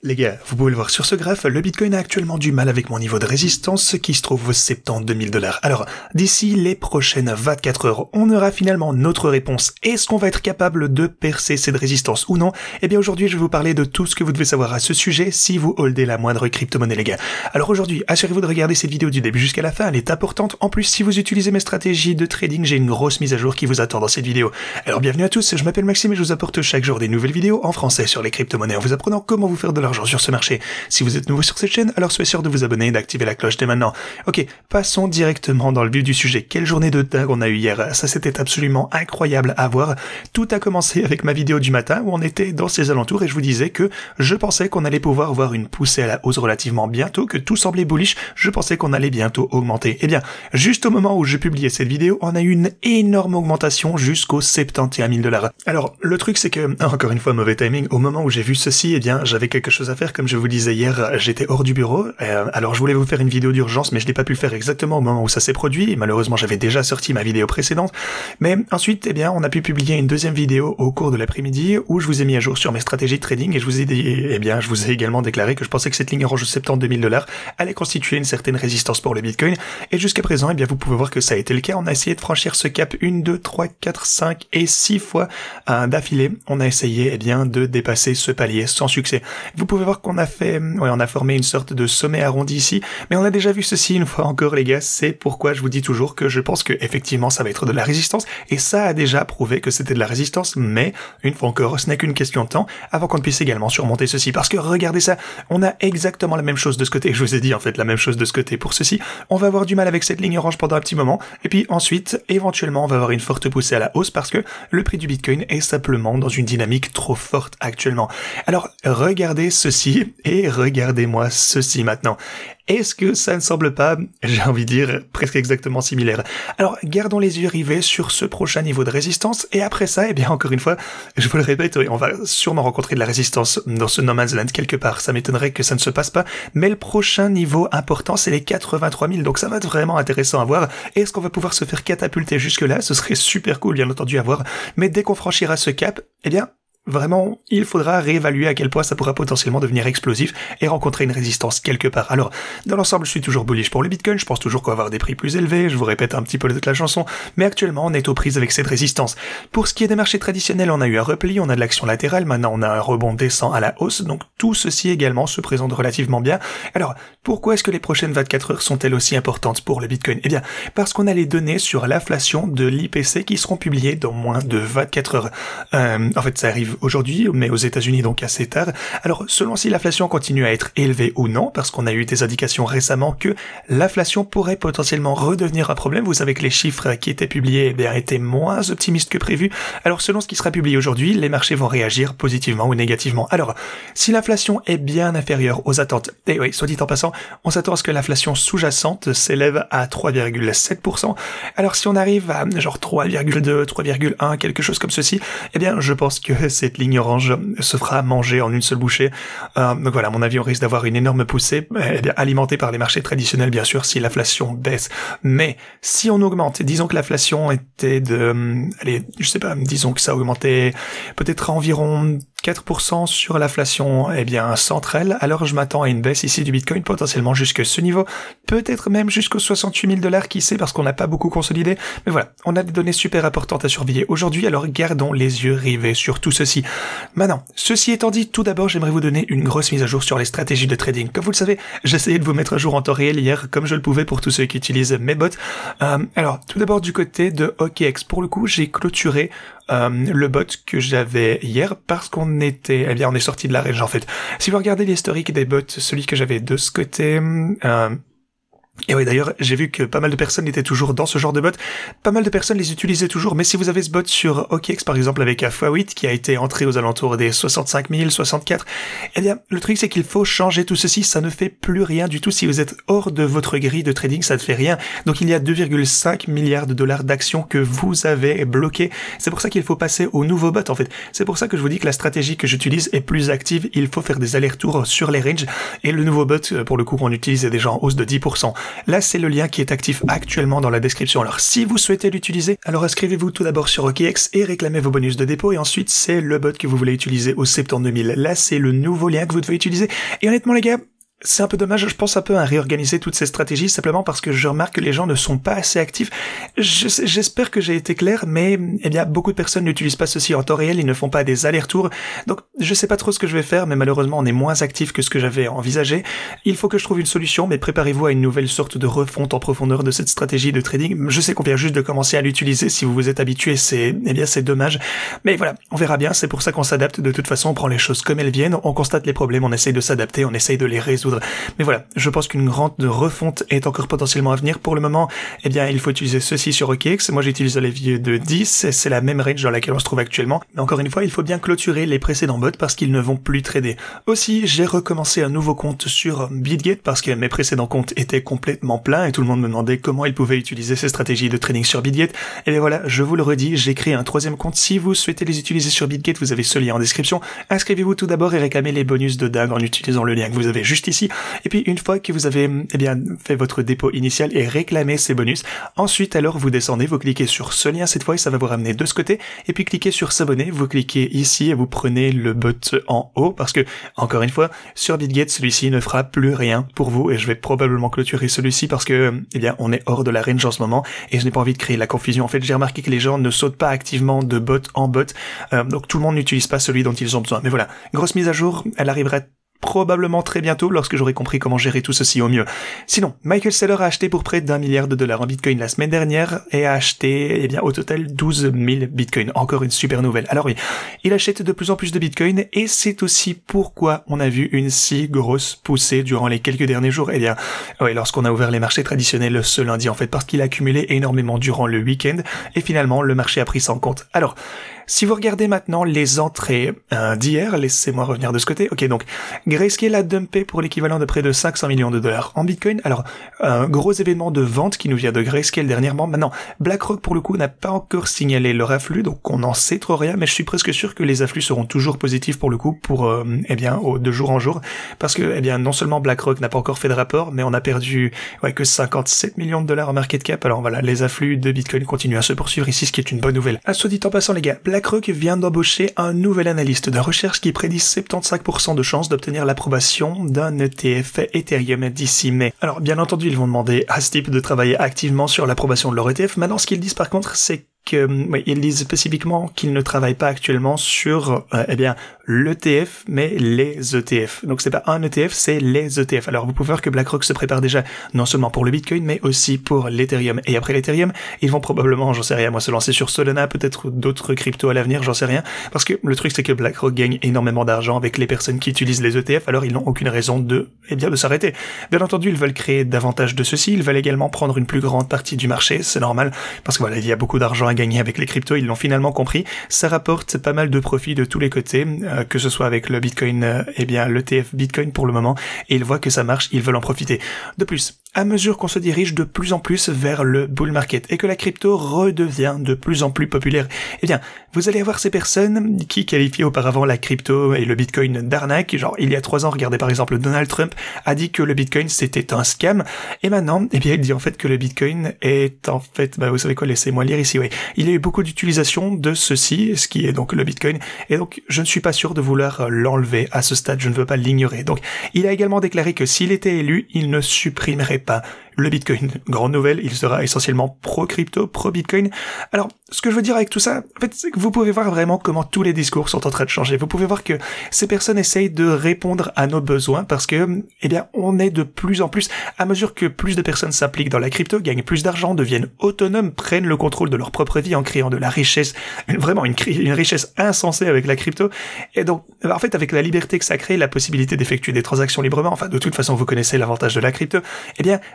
Les gars, vous pouvez le voir sur ce graphe, le Bitcoin a actuellement du mal avec mon niveau de résistance qui se trouve aux 72 000 $. Alors, d'ici les prochaines 24 heures, on aura finalement notre réponse. Est-ce qu'on va être capable de percer cette résistance ou non? Eh bien aujourd'hui, je vais vous parler de tout ce que vous devez savoir à ce sujet si vous holdez la moindre crypto-monnaie, les gars. Alors aujourd'hui, assurez-vous de regarder cette vidéo du début jusqu'à la fin, elle est importante. En plus, si vous utilisez mes stratégies de trading, j'ai une grosse mise à jour qui vous attend dans cette vidéo. Alors bienvenue à tous, je m'appelle Maxime et je vous apporte chaque jour des nouvelles vidéos en français sur les crypto-monnaies en vous apprenant comment vous faire de l'argent sur ce marché. Si vous êtes nouveau sur cette chaîne, alors soyez sûr de vous abonner et d'activer la cloche dès maintenant. Ok, passons directement dans le vif du sujet. Quelle journée de dingue on a eu hier. Ça, c'était absolument incroyable à voir. Tout a commencé avec ma vidéo du matin où on était dans ces alentours et je vous disais que je pensais qu'on allait pouvoir voir une poussée à la hausse relativement bientôt, que tout semblait bullish. Je pensais qu'on allait bientôt augmenter. Eh bien, juste au moment où je publiais cette vidéo, on a eu une énorme augmentation jusqu'aux 71 000 $. Alors, le truc, c'est que, encore une fois, mauvais timing, au moment où j'ai vu ceci, eh bien, j'avais quelque chose à faire. Comme je vous le disais hier, j'étais hors du bureau. Alors, je voulais vous faire une vidéo d'urgence, mais je n'ai pas pu le faire exactement au moment où ça s'est produit. Et malheureusement, j'avais déjà sorti ma vidéo précédente. Mais ensuite, eh bien, on a pu publier une deuxième vidéo au cours de l'après-midi où je vous ai mis à jour sur mes stratégies de trading et je vous ai dit, eh bien, je vous ai également déclaré que je pensais que cette ligne orange de 72 000 $ allait constituer une certaine résistance pour le Bitcoin. Et jusqu'à présent, eh bien, vous pouvez voir que ça a été le cas. On a essayé de franchir ce cap 1, 2, 3, 4, 5 et 6 fois d'affilée. On a essayé, eh bien, de dépasser ce palier sans succès. Vous pouvez voir qu'on a fait, on a formé une sorte de sommet arrondi ici, mais on a déjà vu ceci une fois encore, les gars. C'est pourquoi je vous dis toujours que je pense que effectivement ça va être de la résistance, et ça a déjà prouvé que c'était de la résistance, mais une fois encore, ce n'est qu'une question de temps avant qu'on puisse également surmonter ceci, parce que regardez ça, on a exactement la même chose de ce côté. Je vous ai dit en fait la même chose de ce côté pour ceci. On va avoir du mal avec cette ligne orange pendant un petit moment, et puis ensuite, éventuellement, on va avoir une forte poussée à la hausse parce que le prix du Bitcoin est simplement dans une dynamique trop forte actuellement. Alors, regardez ceci et regardez-moi ceci maintenant. Est-ce que ça ne semble pas, j'ai envie de dire, presque exactement similaire? Alors, gardons les yeux rivés sur ce prochain niveau de résistance, et après ça, eh bien, encore une fois, je vous le répète, on va sûrement rencontrer de la résistance dans ce No Man's Land quelque part. Ça m'étonnerait que ça ne se passe pas, mais le prochain niveau important, c'est les 83 000, donc ça va être vraiment intéressant à voir. Est-ce qu'on va pouvoir se faire catapulter jusque-là? Ce serait super cool, bien entendu, à voir, mais dès qu'on franchira ce cap, eh bien, vraiment, il faudra réévaluer à quel point ça pourra potentiellement devenir explosif et rencontrer une résistance quelque part. Alors, dans l'ensemble, je suis toujours bullish pour le Bitcoin, je pense toujours qu'on va avoir des prix plus élevés, je vous répète un petit peu toute la chanson, mais actuellement, on est aux prises avec cette résistance. Pour ce qui est des marchés traditionnels, on a eu un repli, on a de l'action latérale, maintenant on a un rebond descend à la hausse, donc tout ceci également se présente relativement bien. Alors, pourquoi est-ce que les prochaines 24 heures sont-elles aussi importantes pour le Bitcoin? Eh bien, parce qu'on a les données sur l'inflation de l'IPC qui seront publiées dans moins de 24 heures. En fait, ça arrive aujourd'hui, mais aux États-Unis donc assez tard. Alors, selon si l'inflation continue à être élevée ou non, parce qu'on a eu des indications récemment que l'inflation pourrait potentiellement redevenir un problème. Vous savez que les chiffres qui étaient publiés eh bien, étaient moins optimistes que prévu. Alors, selon ce qui sera publié aujourd'hui, les marchés vont réagir positivement ou négativement. Alors, si l'inflation est bien inférieure aux attentes, et oui, soit dit en passant, on s'attend à ce que l'inflation sous-jacente s'élève à 3,7%. Alors, si on arrive à genre 3,2, 3,1, quelque chose comme ceci, eh bien, je pense que cette ligne orange se fera manger en une seule bouchée. Donc voilà, à mon avis, on risque d'avoir une énorme poussée, alimentée par les marchés traditionnels, bien sûr, si l'inflation baisse. Mais si on augmente, disons que l'inflation était de... allez, je sais pas, disons que ça augmentait peut-être à environ 4% sur l'inflation, eh bien, centrale, alors je m'attends à une baisse ici du Bitcoin, potentiellement jusque ce niveau, peut-être même jusqu'aux 68 000 $, qui sait, parce qu'on n'a pas beaucoup consolidé, mais voilà, on a des données super importantes à surveiller aujourd'hui, alors gardons les yeux rivés sur tout ceci. Maintenant, ceci étant dit, tout d'abord, j'aimerais vous donner une grosse mise à jour sur les stratégies de trading. Comme vous le savez, j'essayais de vous mettre à jour en temps réel hier, comme je le pouvais pour tous ceux qui utilisent mes bots. Alors, tout d'abord, du côté de OKX, pour le coup, j'ai clôturé le bot que j'avais hier parce qu'on était, eh bien, on est sorti de la range en fait. Si vous regardez l'historique des bots, celui que j'avais de ce côté, et oui, d'ailleurs, j'ai vu que pas mal de personnes étaient toujours dans ce genre de bot. Pas mal de personnes les utilisaient toujours, mais si vous avez ce bot sur OKX, par exemple, avec x8, qui a été entré aux alentours des 65 000, 64, eh bien, le truc, c'est qu'il faut changer tout ceci. Ça ne fait plus rien du tout. Si vous êtes hors de votre grille de trading, ça ne fait rien. Donc, il y a 2,5 milliards de dollars d'actions que vous avez bloquées. C'est pour ça qu'il faut passer au nouveau bot, en fait. C'est pour ça que je vous dis que la stratégie que j'utilise est plus active. Il faut faire des allers-retours sur les ranges. Et le nouveau bot, pour le coup, on utilise déjà en hausse de 10%. là c'est le lien qui est actif actuellement dans la description. Alors si vous souhaitez l'utiliser, alors inscrivez-vous tout d'abord sur OKX et réclamez vos bonus de dépôt, et ensuite c'est le bot que vous voulez utiliser au septembre 2000. Là c'est le nouveau lien que vous devez utiliser, et honnêtement les gars, c'est un peu dommage, je pense un peu à réorganiser toutes ces stratégies, simplement parce que je remarque que les gens ne sont pas assez actifs. J'espère que j'ai été clair, mais eh bien beaucoup de personnes n'utilisent pas ceci en temps réel, ils ne font pas des allers-retours, donc je sais pas trop ce que je vais faire, mais malheureusement on est moins actif que ce que j'avais envisagé. Il faut que je trouve une solution, mais préparez-vous à une nouvelle sorte de refonte en profondeur de cette stratégie de trading. Je sais qu'on vient juste de commencer à l'utiliser, si vous vous êtes habitué, c'est dommage, mais voilà, on verra bien, c'est pour ça qu'on s'adapte. De toute façon, on prend les choses comme elles viennent, on constate les problèmes, on essaye de s'adapter, on essaye de les résoudre. Mais voilà, je pense qu'une grande refonte est encore potentiellement à venir. Pour le moment, eh bien, il faut utiliser ceci sur OKX. Moi, j'utilise le levier de 10, c'est la même range dans laquelle on se trouve actuellement. Mais encore une fois, il faut bien clôturer les précédents bots parce qu'ils ne vont plus trader. Aussi, j'ai recommencé un nouveau compte sur BitGate parce que mes précédents comptes étaient complètement pleins et tout le monde me demandait comment ils pouvaient utiliser ces stratégies de trading sur BitGate. Et bien voilà, je vous le redis, j'ai créé un troisième compte. Si vous souhaitez les utiliser sur BitGate, vous avez ce lien en description. Inscrivez-vous tout d'abord et réclamez les bonus de dingue en utilisant le lien que vous avez juste ici. Et puis une fois que vous avez fait votre dépôt initial et réclamé ces bonus, ensuite alors vous descendez, vous cliquez sur ce lien cette fois et ça va vous ramener de ce côté, et puis cliquez sur s'abonner, vous cliquez ici et vous prenez le bot en haut, parce que encore une fois sur BitGate celui-ci ne fera plus rien pour vous, et je vais probablement clôturer celui-ci parce que on est hors de la range en ce moment et je n'ai pas envie de créer la confusion. En fait, j'ai remarqué que les gens ne sautent pas activement de bot en bot, donc tout le monde n'utilise pas celui dont ils ont besoin. Mais voilà, grosse mise à jour, elle arrivera probablement très bientôt lorsque j'aurai compris comment gérer tout ceci au mieux. Sinon, Michael Saylor a acheté pour près d'1 milliard de dollars en Bitcoin la semaine dernière et a acheté, au total 12 000 Bitcoin. Encore une super nouvelle. Alors oui, il achète de plus en plus de Bitcoin et c'est aussi pourquoi on a vu une si grosse poussée durant les quelques derniers jours. Lorsqu'on a ouvert les marchés traditionnels ce lundi en fait, parce qu'il a accumulé énormément durant le week-end et finalement le marché a pris ça en compte. Alors, si vous regardez maintenant les entrées d'hier, laissez-moi revenir de ce côté. Ok, donc Grayscale a dumpé pour l'équivalent de près de 500 millions de dollars en Bitcoin. Alors, un gros événement de vente qui nous vient de Grayscale dernièrement. Maintenant, BlackRock pour le coup n'a pas encore signalé leur afflux, donc on n'en sait trop rien, mais je suis presque sûr que les afflux seront toujours positifs pour le coup, pour de jour en jour, parce que non seulement BlackRock n'a pas encore fait de rapport, mais on a perdu que 57 millions de dollars en market cap. Alors voilà, les afflux de Bitcoin continuent à se poursuivre ici, ce qui est une bonne nouvelle. Soit dit en passant les gars, BlackRock vient d'embaucher un nouvel analyste de recherche qui prédit 75% de chances d'obtenir l'approbation d'un ETF Ethereum d'ici mai. Alors bien entendu, ils vont demander à ce type de travailler activement sur l'approbation de leur ETF. Maintenant, ce qu'ils disent par contre, c'est ils disent spécifiquement qu'ils ne travaillent pas actuellement sur l'ETF, mais les ETF. Donc c'est pas un ETF, c'est les ETF. Alors vous pouvez voir que BlackRock se prépare déjà non seulement pour le Bitcoin, mais aussi pour l'Ethereum. Et après l'Ethereum, ils vont probablement, j'en sais rien, moi se lancer sur Solana, peut-être d'autres cryptos à l'avenir, j'en sais rien. Parce que le truc c'est que BlackRock gagne énormément d'argent avec les personnes qui utilisent les ETF, alors ils n'ont aucune raison de s'arrêter. Bien entendu, ils veulent créer davantage de ceci, ils veulent également prendre une plus grande partie du marché, c'est normal, parce que voilà, il y a beaucoup d'argent à gagner avec les cryptos, ils l'ont finalement compris. Ça rapporte pas mal de profits de tous les côtés, que ce soit avec le Bitcoin, l'ETF Bitcoin pour le moment, et ils voient que ça marche, ils veulent en profiter. De plus, à mesure qu'on se dirige de plus en plus vers le bull market et que la crypto redevient de plus en plus populaire, vous allez avoir ces personnes qui qualifiaient auparavant la crypto et le Bitcoin d'arnaque. Genre, il y a 3 ans, regardez par exemple, Donald Trump a dit que le Bitcoin c'était un scam, et maintenant, il dit en fait que le Bitcoin est en fait, vous savez quoi, laissez-moi lire ici, il y a eu beaucoup d'utilisation de ceci, ce qui est donc le Bitcoin, et donc je ne suis pas sûr de vouloir l'enlever à ce stade, je ne veux pas l'ignorer. Donc, il a également déclaré que s'il était élu, il ne supprimerait pas le Bitcoin. Grande nouvelle, il sera essentiellement pro-crypto, pro-Bitcoin. Alors, ce que je veux dire avec tout ça, en fait, c'est que vous pouvez voir vraiment comment tous les discours sont en train de changer. Vous pouvez voir que ces personnes essayent de répondre à nos besoins parce que, on est de plus en plus, à mesure que plus de personnes s'impliquent dans la crypto, gagnent plus d'argent, deviennent autonomes, prennent le contrôle de leur propre vie en créant de la richesse, vraiment une richesse insensée avec la crypto. Et donc, en fait, avec la liberté que ça crée, la possibilité d'effectuer des transactions librement, enfin, de toute façon, vous connaissez l'avantage de la crypto,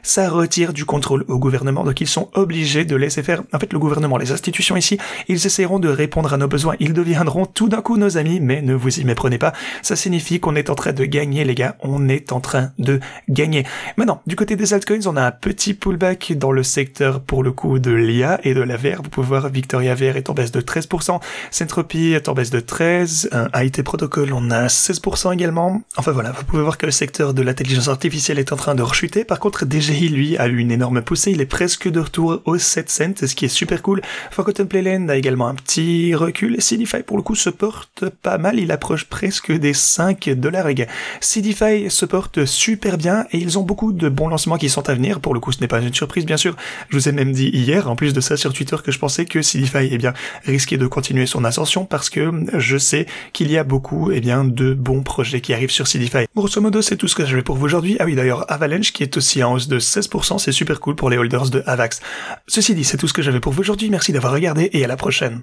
ça retire du contrôle au gouvernement, donc ils sont obligés de laisser faire. En fait, le gouvernement, les institutions ici, ils essaieront de répondre à nos besoins, ils deviendront tout d'un coup nos amis, mais ne vous y méprenez pas, ça signifie qu'on est en train de gagner, les gars, on est en train de gagner. Maintenant, du côté des altcoins, on a un petit pullback dans le secteur, pour le coup, de l'IA et de la VR. Vous pouvez voir, Victoria VR est en baisse de 13%, Centropy est en baisse de 13%, IT Protocol, on a 16% également. Enfin voilà, vous pouvez voir que le secteur de l'intelligence artificielle est en train de rechuter. Par contre, DGI, lui, a eu une énorme poussée. Il est presque de retour aux 7 cents, ce qui est super cool. Forgotten Playland a également un petit recul. Seedify, pour le coup, se porte pas mal. Il approche presque des 5 $. Seedify se porte super bien et ils ont beaucoup de bons lancements qui sont à venir. Pour le coup, ce n'est pas une surprise, bien sûr. Je vous ai même dit hier, en plus de ça sur Twitter, que je pensais que Seedify, risquait de continuer son ascension parce que je sais qu'il y a beaucoup, de bons projets qui arrivent sur Seedify. Grosso modo, c'est tout ce que j'avais pour vous aujourd'hui. Ah oui, d'ailleurs, Avalanche qui est aussi en hausse de 16%, c'est super cool pour les holders de Avax. Ceci dit, c'est tout ce que j'avais pour vous aujourd'hui. Merci d'avoir regardé et à la prochaine.